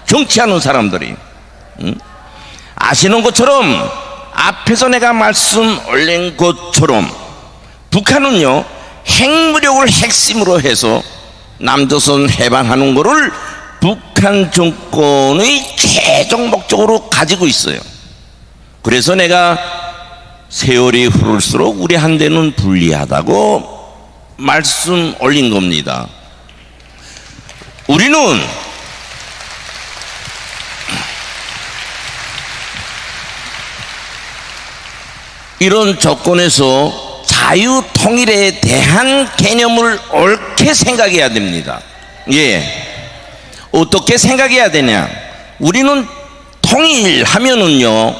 정치하는 사람들이 아시는 것처럼 앞에서 내가 말씀 올린 것처럼 북한은요 핵무력을 핵심으로 해서 남조선 해방하는 것을 북한 정권의 최종 목적으로 가지고 있어요. 그래서 내가 세월이 흐를수록 우리 한대는 불리하다고 말씀 올린 겁니다. 우리는 이런 조건에서 자유 통일에 대한 개념을 옳게 생각해야 됩니다. 어떻게 생각해야 되냐? 우리는 통일하면은요,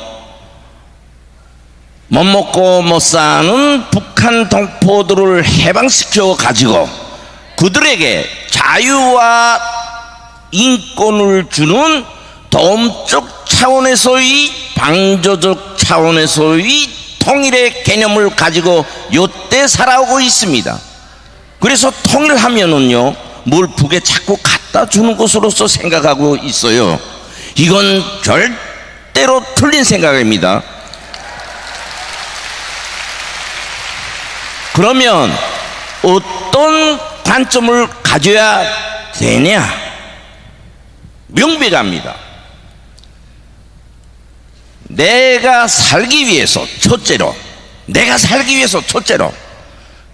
못 먹고 못 사는 북한 동포들을 해방시켜 가지고 그들에게 자유와 인권을 주는 도움적 차원에서의, 방조적 차원에서의 통일의 개념을 가지고 요때 살아오고 있습니다. 그래서 통일하면은요, 뭘 북에 자꾸 갖다 주는 것으로서 생각하고 있어요. 이건 절대로 틀린 생각입니다. 그러면 어떤 관점을 가져야 되냐? 명백합니다. 내가 살기 위해서 첫째로,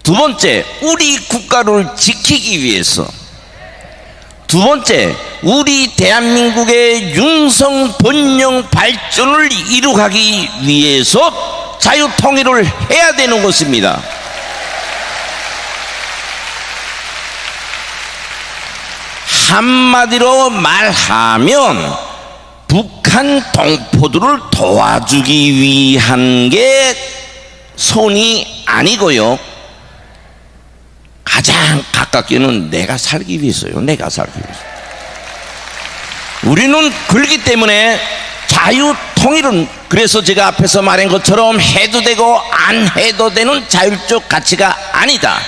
두 번째, 우리 국가를 지키기 위해서, 두 번째, 우리 대한민국의 융성 번영 발전을 이루기 위해서 자유통일을 해야 되는 것입니다. 한마디로 말하면 북한 동포들을 도와주기 위한 게 손이 아니고요, 가장 가깝게는 내가 살기 위해서요. 내가 살기 위해서. 우리는 그렇기 때문에 자유통일은, 그래서 제가 앞에서 말한 것처럼 해도 되고 안 해도 되는 자율적 가치가 아니다.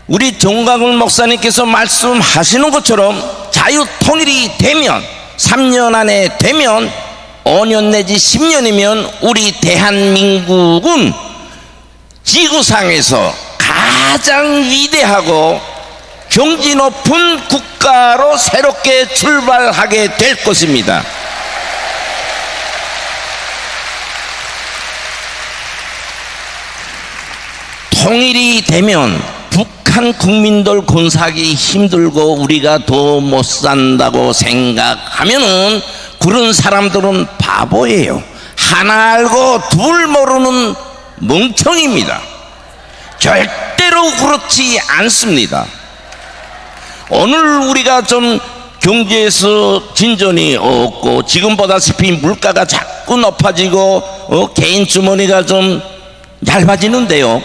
우리 정광훈 목사님께서 말씀하시는 것처럼 자유통일이 되면, 3년 안에 되면, 5년 내지 10년이면 우리 대한민국은 지구상에서 가장 위대하고 경지 높은 국가로 새롭게 출발하게 될 것입니다. 통일이 되면 북한 국민들 군사하기 힘들고 우리가 더 못 산다고 생각하면은 그런 사람들은 바보예요. 하나 알고 둘 모르는 멍청입니다. 절대로 그렇지 않습니다. 오늘 우리가 좀 경제에서 진전이 없고 지금 보다시피 물가가 자꾸 높아지고 개인 주머니가 좀 얇아지는데요,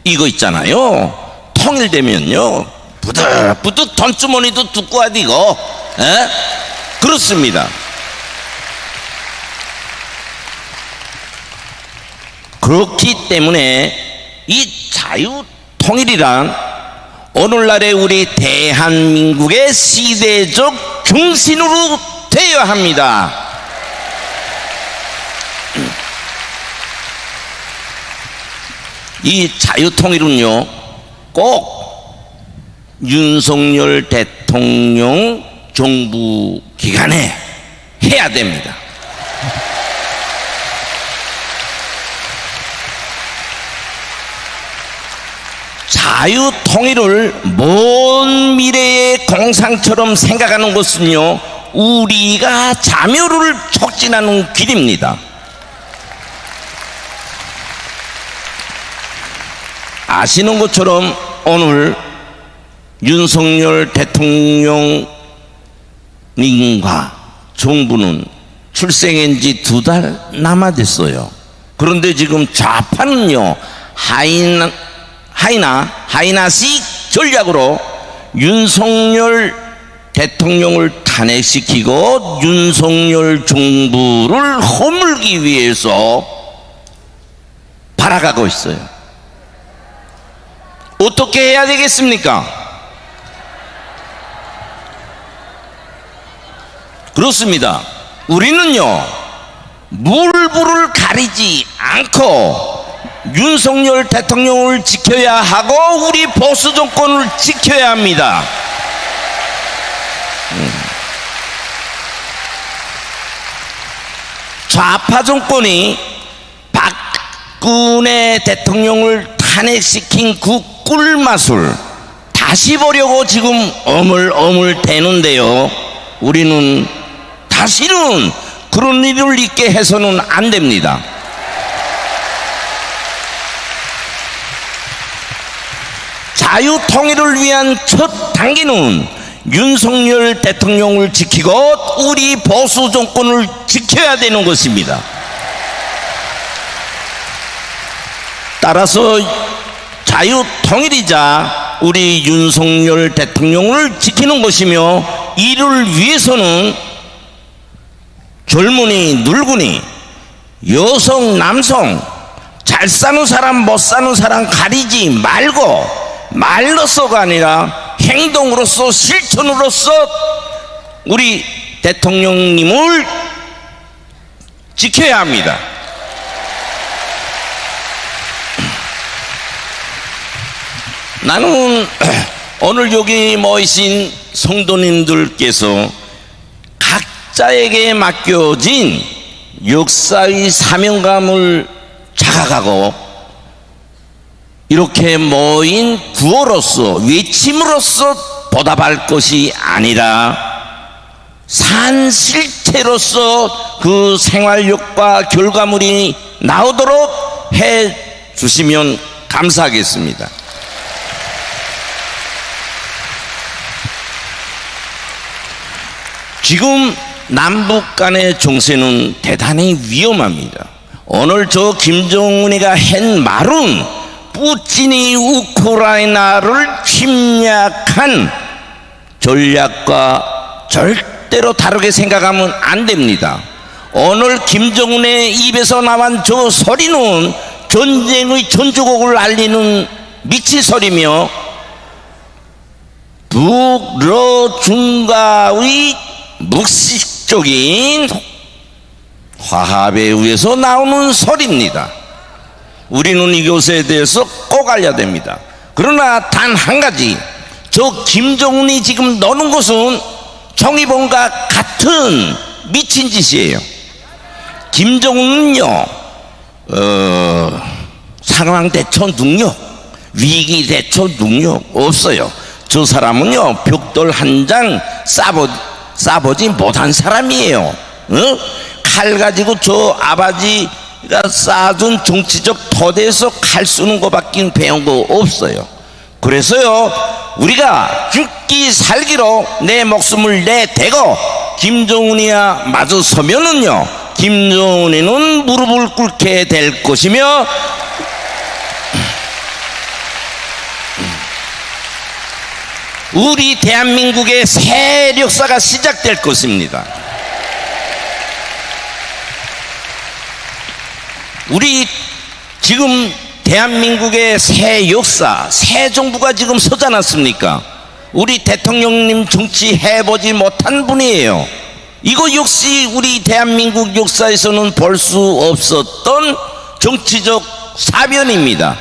이거 있잖아요, 통일되면요 부득부득 돈주머니도 두꺼워지고, 그렇습니다. 그렇기 때문에 이 자유통일이란 오늘날의 우리 대한민국의 시대적 중심으로 되어야 합니다. 이 자유통일은요 꼭 윤석열 대통령 정부 기간에 해야 됩니다. 자유통일을 먼 미래의 공상처럼 생각하는 것은요 우리가 자멸을 촉진하는 길입니다. 아시는 것처럼 오늘 윤석열 대통령님과 정부는 출생한 지 2달 남아됐어요. 그런데 지금 좌파는요 하이나식 전략으로 윤석열 대통령을 탄핵시키고 윤석열 정부를 허물기 위해서 발악하고 있어요. 어떻게 해야 되겠습니까? 그렇습니다. 우리는요 물불을 가리지 않고 윤석열 대통령을 지켜야 하고 우리 보수 정권을 지켜야 합니다. 좌파 정권이 박근혜 대통령을 탄핵시킨 그 꿀맛을 다시 보려고 지금 어물어물 대는데요 우리는 다시는 그런 일을 있게 해서는 안 됩니다. 자유 통일을 위한 첫 단계는 윤석열 대통령을 지키고 우리 보수 정권을 지켜야 되는 것입니다. 따라서 자유 통일이자 우리 윤석열 대통령을 지키는 것이며, 이를 위해서는 젊은이 늙은이 여성 남성 잘 사는 사람 못 사는 사람 가리지 말고 말로서가 아니라 행동으로서 실천으로서 우리 대통령님을 지켜야 합니다. 나는 오늘 여기 모이신 성도님들께서 각자에게 맡겨진 역사의 사명감을 자각하고 이렇게 모인 구호로서 외침으로써 보답할 것이 아니라 산 실체로서 그 생활력과 결과물이 나오도록 해 주시면 감사하겠습니다. 지금 남북 간의 정세는 대단히 위험합니다. 오늘 저 김정은이가 한 말은 푸틴이 우크라이나를 침략한 전략과 절대로 다르게 생각하면 안 됩니다. 오늘 김정은의 입에서 나온 저 소리는 전쟁의 전주곡을 알리는 미치 소리며 북러중가의 묵식적인 화합에 의해서 나오는 소리입니다. 우리는 이것에 대해서 꼭 알아야 됩니다. 그러나 단 한 가지, 저 김정은이 지금 노는 것은 종이봉과 같은 미친 짓이에요. 김정은은요 상황 대처 능력, 위기 대처 능력 없어요. 저 사람은요 벽돌 한 장 싸보지 못한 사람이에요. 어? 칼 가지고 저 아버지가 쌓아둔 정치적 토대에서 칼 쏘는 것밖에 배운 거 없어요. 그래서요 우리가 죽기 살기로 내 목숨을 내대고 김정은이야 마주 서면은요 김정은이는 무릎을 꿇게 될 것이며 우리 대한민국의 새 역사가 시작될 것입니다. 우리 지금 대한민국의 새 역사, 새 정부가 지금 서지 않았습니까? 우리 대통령님 정치 해보지 못한 분이에요. 이거 역시 우리 대한민국 역사에서는 볼 수 없었던 정치적 사변입니다.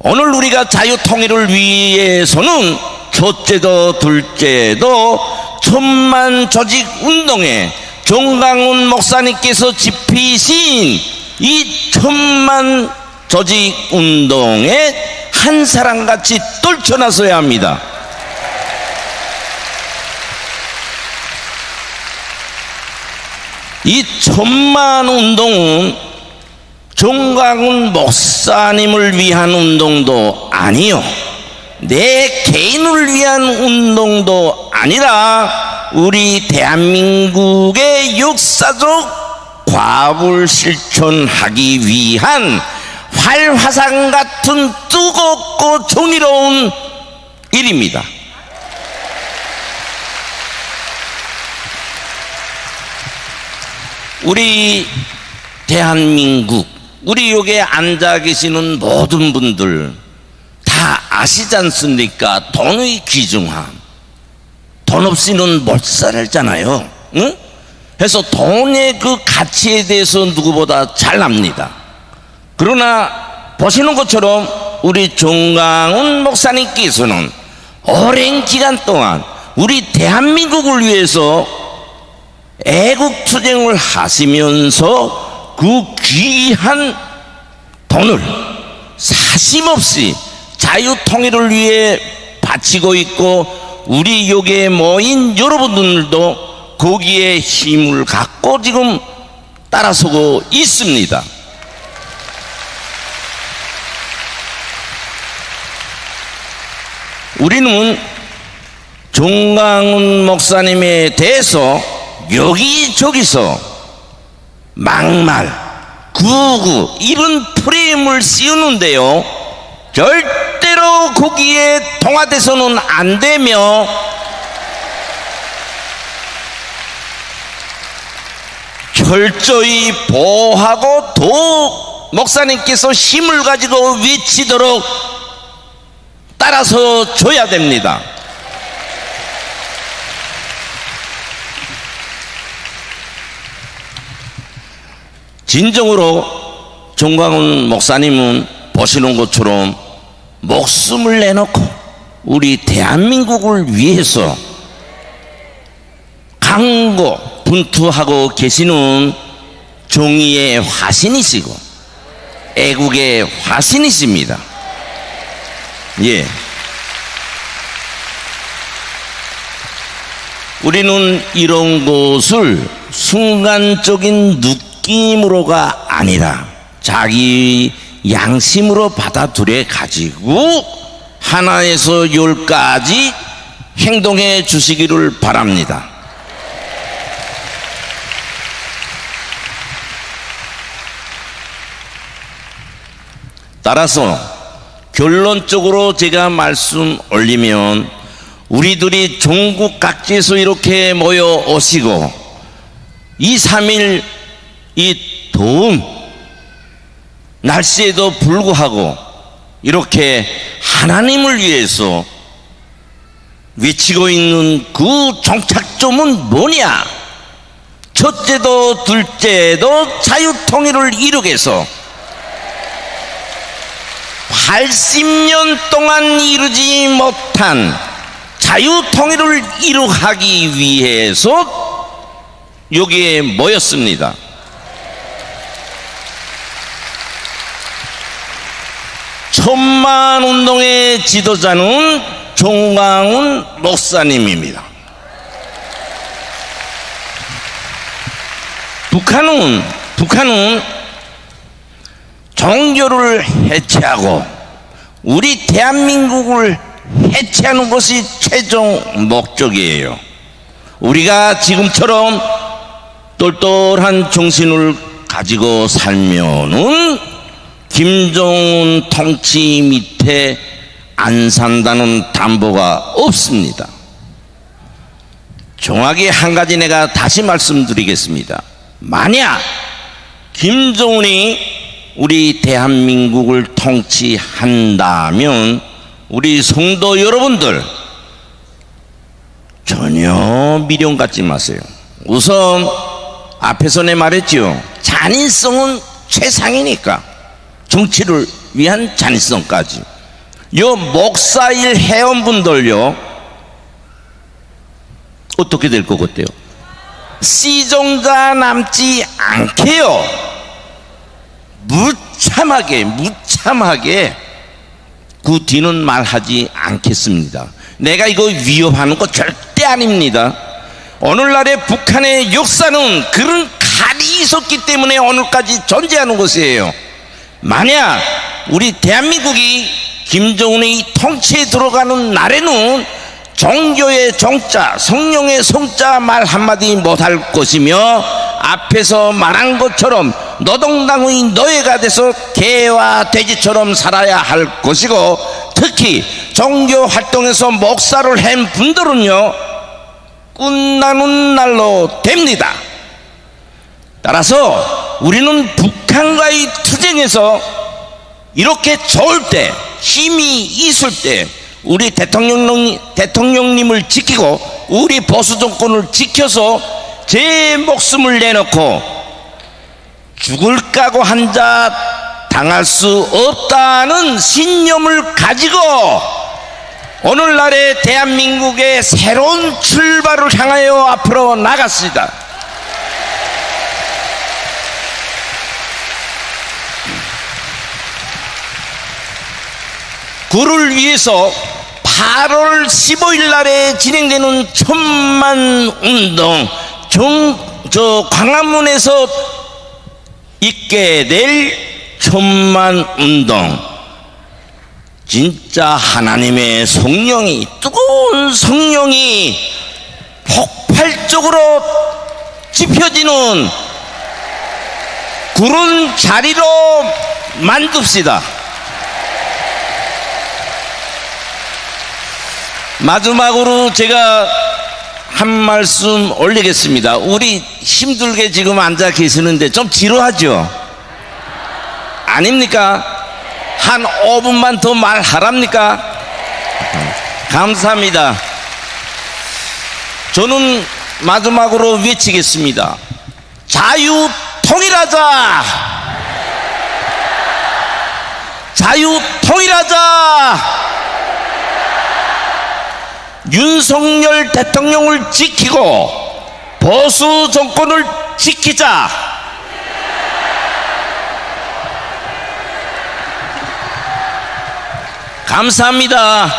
오늘 우리가 자유통일을 위해서는 첫째도 둘째도 천만 조직 운동에 정강훈 목사님께서 집히신 이 천만 조직 운동에 한 사람같이 떨쳐나서야 합니다. 이 천만 운동은 정강훈 목사님을 위한 운동도 아니요, 내 개인을 위한 운동도 아니라 우리 대한민국의 역사적 과업을 실천하기 위한 활화산 같은 뜨겁고 정의로운 일입니다. 우리 대한민국, 우리 여기에 앉아 계시는 모든 분들 다 아시지 않습니까? 돈의 귀중함. 돈 없이는 못 살잖아요. 응? 그래서 돈의 그 가치에 대해서 누구보다 잘 압니다. 그러나 보시는 것처럼 우리 정강훈 목사님께서는 오랜 기간 동안 우리 대한민국을 위해서 애국투쟁을 하시면서 그 귀한 돈을 사심없이 자유통일을 위해 바치고 있고, 우리 여기에 모인 여러분들도 거기에 힘을 갖고 지금 따라서고 있습니다. 우리는 정광훈 목사님에 대해서 여기저기서 막말, 구구 이런 프레임을 씌우는데요, 절대로 거기에 동화돼서는 안 되며 철저히 보호하고 더 목사님께서 힘을 가지고 외치도록 따라서 줘야 됩니다. 진정으로 정광훈 목사님은 보시는 것처럼 목숨을 내놓고 우리 대한민국을 위해서 강고 분투하고 계시는 정의의 화신이시고 애국의 화신이십니다. 예. 우리는 이런 것을 순간적인 느낌으로가 아니라 자기 양심으로 받아들여 가지고 하나에서 열까지 행동해 주시기를 바랍니다. 따라서 결론적으로 제가 말씀 올리면, 우리들이 전국 각지에서 이렇게 모여 오시고 2, 3일 이 더운 날씨에도 불구하고 이렇게 하나님을 위해서 외치고 있는 그 정착점은 뭐냐? 첫째도 둘째도 자유통일을 이루기 위해서 80년 동안 이루지 못한 자유통일을 이루기 위해서 여기에 모였습니다. 천만운동의 지도자는 정광훈 목사님입니다. 북한은 종교를 해체하고 우리 대한민국을 해체하는 것이 최종 목적이에요. 우리가 지금처럼 똘똘한 정신을 가지고 살면은 김정은 통치 밑에 안 산다는 담보가 없습니다. 정확히 한 가지 내가 다시 말씀드리겠습니다. 만약 김정은이 우리 대한민국을 통치한다면 우리 성도 여러분들 전혀 미련 갖지 마세요. 우선 앞에서 내 말했죠. 잔인성은 최상이니까 정치를 위한 잔인성까지. 요 목사일 회원분들요 어떻게 될 것 같아요? 시종자 남지 않게요. 무참하게 그 뒤는 말하지 않겠습니다. 내가 이거 위협하는 거 절대 아닙니다. 오늘날의 북한의 역사는 그런 칼이 있었기 때문에 오늘까지 존재하는 것이에요. 만약 우리 대한민국이 김정은의 통치에 들어가는 날에는 종교의 종자, 성령의 성자 말 한마디 못할 것이며 앞에서 말한 것처럼 노동당의 노예가 돼서 개와 돼지처럼 살아야 할 것이고, 특히 종교 활동에서 목사를 한 분들은요 끝나는 날로 됩니다. 따라서 우리는 북한과의 투쟁에서 이렇게 좋을 때, 힘이 있을 때 우리 대통령님을 지키고 우리 보수 정권을 지켜서 제 목숨을 내놓고 죽을 각오 한 자 당할 수 없다는 신념을 가지고 오늘날의 대한민국의 새로운 출발을 향하여 앞으로 나갔습니다. 그를 위해서 8월 15일 날에 진행되는 천만운동, 광화문에서 있게 될 천만운동, 진짜 하나님의 성령이, 뜨거운 성령이 폭발적으로 짚혀지는 그런 자리로 만듭시다. 마지막으로 제가 한 말씀 올리겠습니다. 우리 힘들게 지금 앉아 계시는데 좀 지루하죠? 아닙니까? 한 5분만 더 말하랍니까? 감사합니다. 저는 마지막으로 외치겠습니다. 자유 통일하자! 자유 통일하자! 윤석열 대통령을 지키고 보수 정권을 지키자. 감사합니다.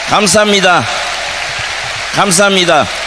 감사합니다. 감사합니다.